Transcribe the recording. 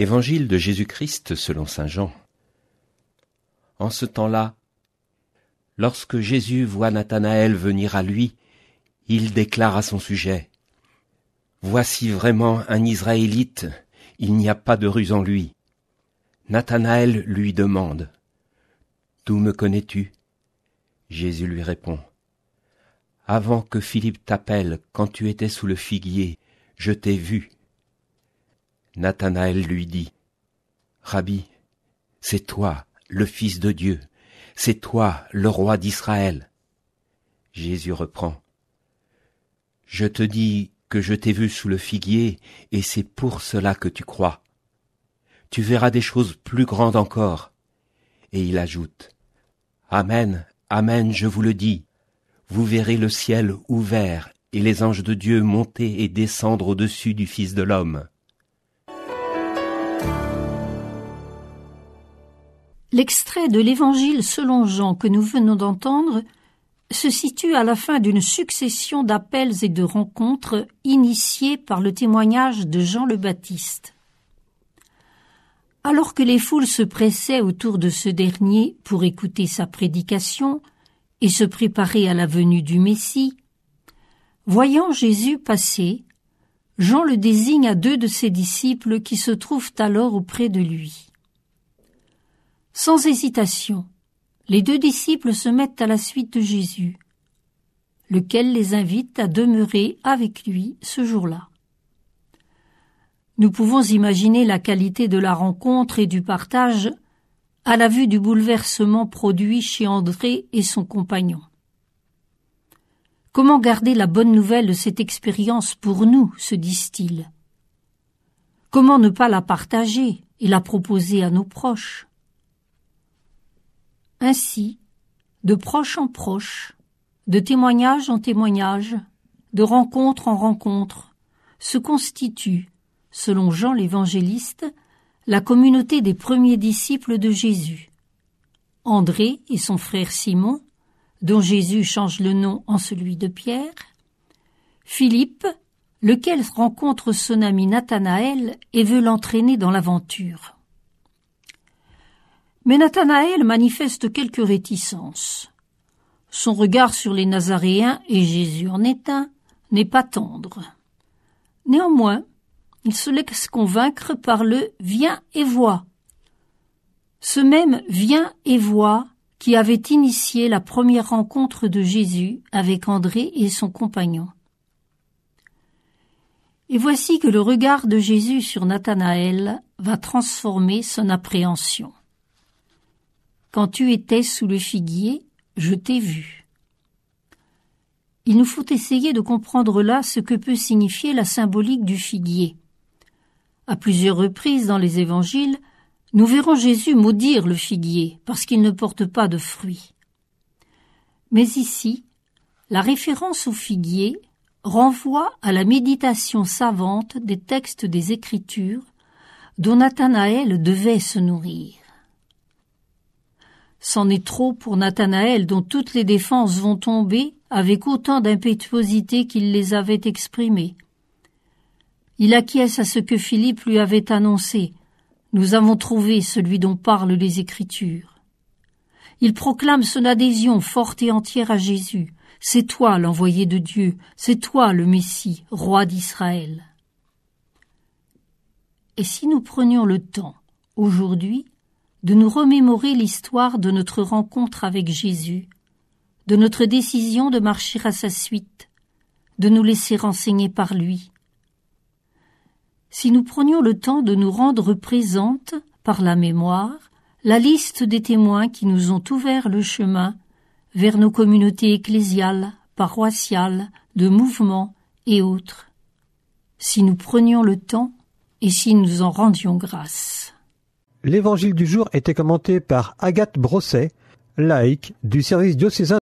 Évangile de Jésus-Christ selon saint Jean. En ce temps-là, lorsque Jésus voit Nathanaël venir à lui, il déclare à son sujet : « Voici vraiment un Israélite, il n'y a pas de ruse en lui. » Nathanaël lui demande : « D'où me connais-tu » Jésus lui répond : « Avant que Philippe t'appelle, quand tu étais sous le figuier, je t'ai vu. » Nathanaël lui dit : « Rabbi, c'est toi, le Fils de Dieu, c'est toi, le roi d'Israël. » Jésus reprend : « Je te dis que je t'ai vu sous le figuier, et c'est pour cela que tu crois. Tu verras des choses plus grandes encore. » Et il ajoute : « Amen, amen, je vous le dis, vous verrez le ciel ouvert et les anges de Dieu monter et descendre au-dessus du Fils de l'homme. » L'extrait de l'Évangile selon Jean que nous venons d'entendre se situe à la fin d'une succession d'appels et de rencontres initiées par le témoignage de Jean le Baptiste. Alors que les foules se pressaient autour de ce dernier pour écouter sa prédication et se préparer à la venue du Messie, voyant Jésus passer, Jean le désigne à 2 de ses disciples qui se trouvent alors auprès de lui. Sans hésitation, les 2 disciples se mettent à la suite de Jésus, lequel les invite à demeurer avec lui ce jour-là. Nous pouvons imaginer la qualité de la rencontre et du partage à la vue du bouleversement produit chez André et son compagnon. Comment garder la bonne nouvelle de cette expérience pour nous, se disent-ils? Comment ne pas la partager et la proposer à nos proches? Ainsi, de proche en proche, de témoignage en témoignage, de rencontre en rencontre, se constitue, selon Jean l'évangéliste, la communauté des premiers disciples de Jésus. André et son frère Simon, dont Jésus change le nom en celui de Pierre, Philippe, lequel rencontre son ami Nathanaël et veut l'entraîner dans l'aventure. Mais Nathanaël manifeste quelques réticences. Son regard sur les Nazaréens, et Jésus en est un, n'est pas tendre. Néanmoins, il se laisse convaincre par le « viens et vois ». Ce même « viens et vois » qui avait initié la première rencontre de Jésus avec André et son compagnon. Et voici que le regard de Jésus sur Nathanaël va transformer son appréhension. « Quand tu étais sous le figuier, je t'ai vu. » Il nous faut essayer de comprendre là ce que peut signifier la symbolique du figuier. À plusieurs reprises dans les évangiles, nous verrons Jésus maudire le figuier parce qu'il ne porte pas de fruits. Mais ici, la référence au figuier renvoie à la méditation savante des textes des Écritures dont Nathanaël devait se nourrir. C'en est trop pour Nathanaël dont toutes les défenses vont tomber avec autant d'impétuosité qu'il les avait exprimées. Il acquiesce à ce que Philippe lui avait annoncé. Nous avons trouvé celui dont parlent les Écritures. Il proclame son adhésion forte et entière à Jésus. C'est toi l'envoyé de Dieu, c'est toi le Messie, roi d'Israël. Et si nous prenions le temps, aujourd'hui, de nous remémorer l'histoire de notre rencontre avec Jésus, de notre décision de marcher à sa suite, de nous laisser renseigner par lui. Si nous prenions le temps de nous rendre présente, par la mémoire, la liste des témoins qui nous ont ouvert le chemin vers nos communautés ecclésiales, paroissiales, de mouvements et autres. Si nous prenions le temps et si nous en rendions grâce. L'évangile du jour était commenté par Agathe Brosset, laïque du service diocésain